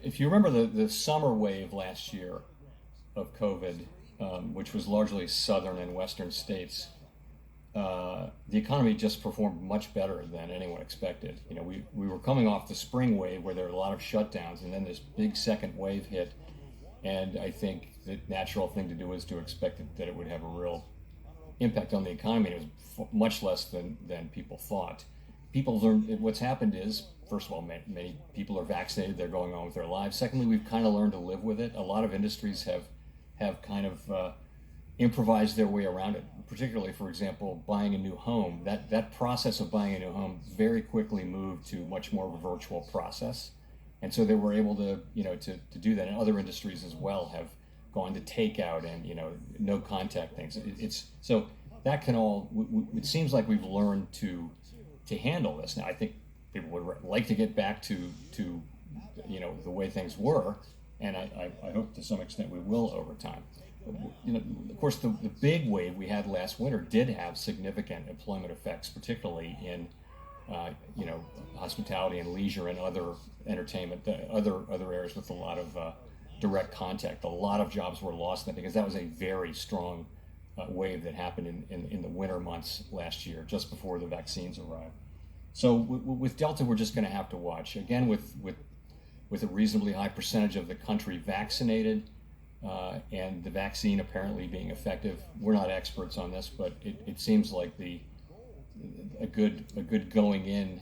if you remember the summer wave last year of COVID, which was largely southern and western states, the economy just performed much better than anyone expected. We were coming off the spring wave where there were a lot of shutdowns, and then this big second wave hit. And I think the natural thing to do was to expect that it would have a real impact on the economy. It was much less than people thought. People learned what's happened is, first of all, many people are vaccinated. They're going on with their lives. Secondly, we've kind of learned to live with it. A lot of industries have kind of improvised their way around it. Particularly, for example, buying a new home. That process of buying a new home very quickly moved to much more of a virtual process, and so they were able to to do that. And other industries as well have gone to takeout and no contact things. It's so that can all. It seems like we've learned to handle this now. I think people would like to get back to the way things were, and I hope to some extent we will over time. Of course, the big wave we had last winter did have significant employment effects, particularly in hospitality and leisure and other entertainment, other areas with a lot of direct contact. A lot of jobs were lost then because that was a very strong wave that happened in the winter months last year, just before the vaccines arrived. So with Delta, we're just going to have to watch. Again, with a reasonably high percentage of the country vaccinated, and the vaccine apparently being effective. We're not experts on this, but it seems like a good going in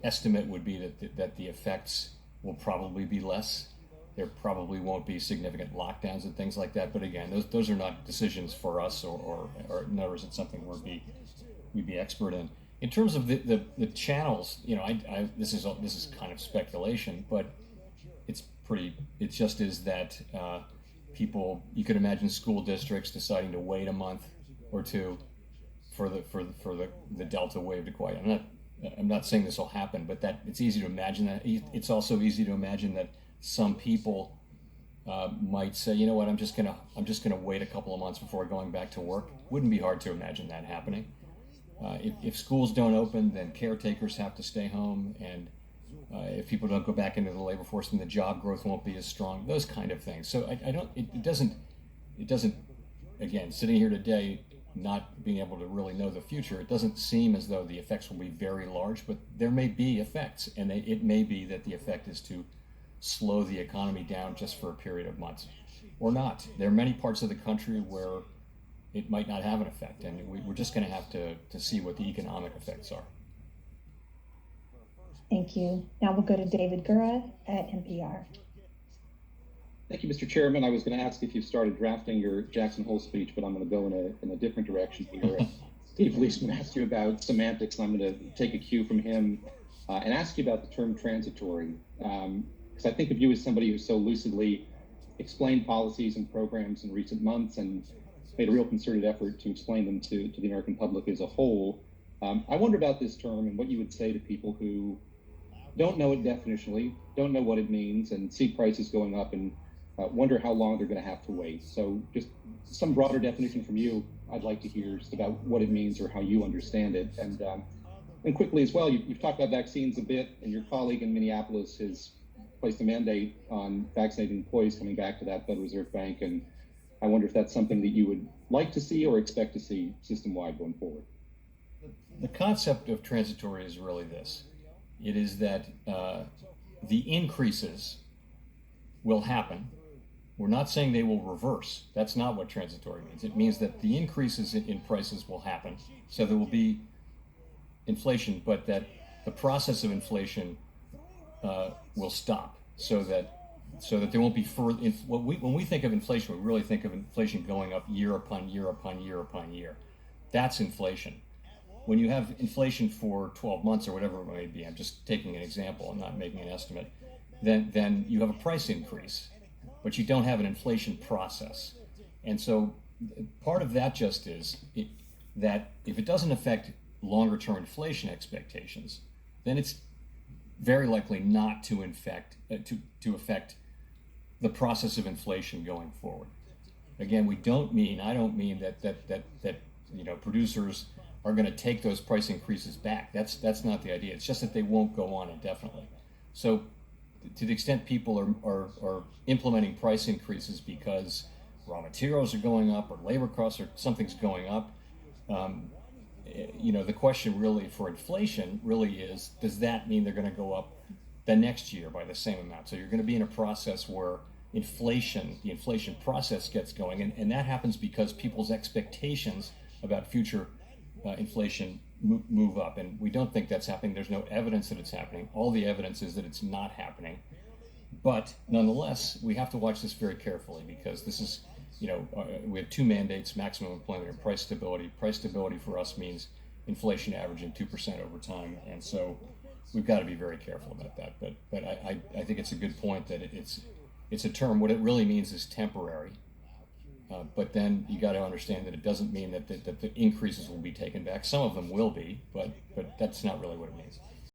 estimate would be that the effects will probably be less. There probably won't be significant lockdowns and things like that. But again, those are not decisions for us, or nor is it something we'd be expert in. In terms of the channels, this is kind of speculation, but it just is that people, you could imagine school districts deciding to wait a month or two for the Delta wave to quiet. I'm not saying this will happen, but that it's easy to imagine that. It's also easy to imagine that some people might say, you know what, I'm just gonna wait a couple of months before going back to work. Wouldn't be hard to imagine that happening. If schools don't open, then caretakers have to stay home, and if people don't go back into the labor force, then the job growth won't be as strong. Those kind of things. So it doesn't. Again, sitting here today, not being able to really know the future, it doesn't seem as though the effects will be very large. But there may be effects, and it may be that the effect is to slow the economy down just for a period of months, or not. There are many parts of the country where it might not have an effect, and we're just going to have to see what the economic effects are. Thank you. Now we'll go to David Gura at NPR. Thank you, Mr. Chairman. I was going to ask if you started drafting your Jackson Hole speech, but I'm going to go in a different direction here. Steve Leisman asked you about semantics, and I'm going to take a cue from him and ask you about the term transitory. Because I think of you as somebody who so lucidly explained policies and programs in recent months and made a real concerted effort to explain them to the American public as a whole. I wonder about this term and what you would say to people who don't know it definitionally, don't know what it means, and see prices going up and wonder how long they're going to have to wait. So just some broader definition from you, I'd like to hear just about what it means or how you understand it. And quickly as well, you've talked about vaccines a bit, and your colleague in Minneapolis has placed a mandate on vaccinating employees coming back to that Federal Reserve Bank. And I wonder if that's something that you would like to see or expect to see system-wide going forward. The concept of transitory is really this. It is that the increases will happen. We're not saying they will reverse. That's not what transitory means. It means that the increases in prices will happen. So there will be inflation, but that the process of inflation will stop, so that there won't be further. When we think of inflation, we really think of inflation going up year upon year upon year upon year. That's inflation. When you have inflation for 12 months or whatever it may be, I'm just taking an example, I'm not making an estimate, then you have a price increase, but you don't have an inflation process. And so part of that just is that if it doesn't affect longer term inflation expectations, then it's very likely not to affect the process of inflation going forward. Again, I don't mean that producers are going to take those price increases back. That's not the idea. It's just that they won't go on indefinitely. So to the extent people are implementing price increases because raw materials are going up or labor costs or something's going up, the question really for inflation really is, does that mean they're going to go up the next year by the same amount? So you're going to be in a process where the inflation process gets going, and that happens because people's expectations about future inflation move up, and we don't think that's happening. There's no evidence that it's happening. All the evidence is that it's not happening. But nonetheless, we have to watch this very carefully because this is, we have two mandates: maximum employment and price stability. Price stability for us means inflation averaging 2% over time, and so we've got to be very careful about that. But I think it's a good point that it's a term. What it really means is temporary. But then you got to understand that it doesn't mean that the increases will be taken back. Some of them will be, but that's not really what it means.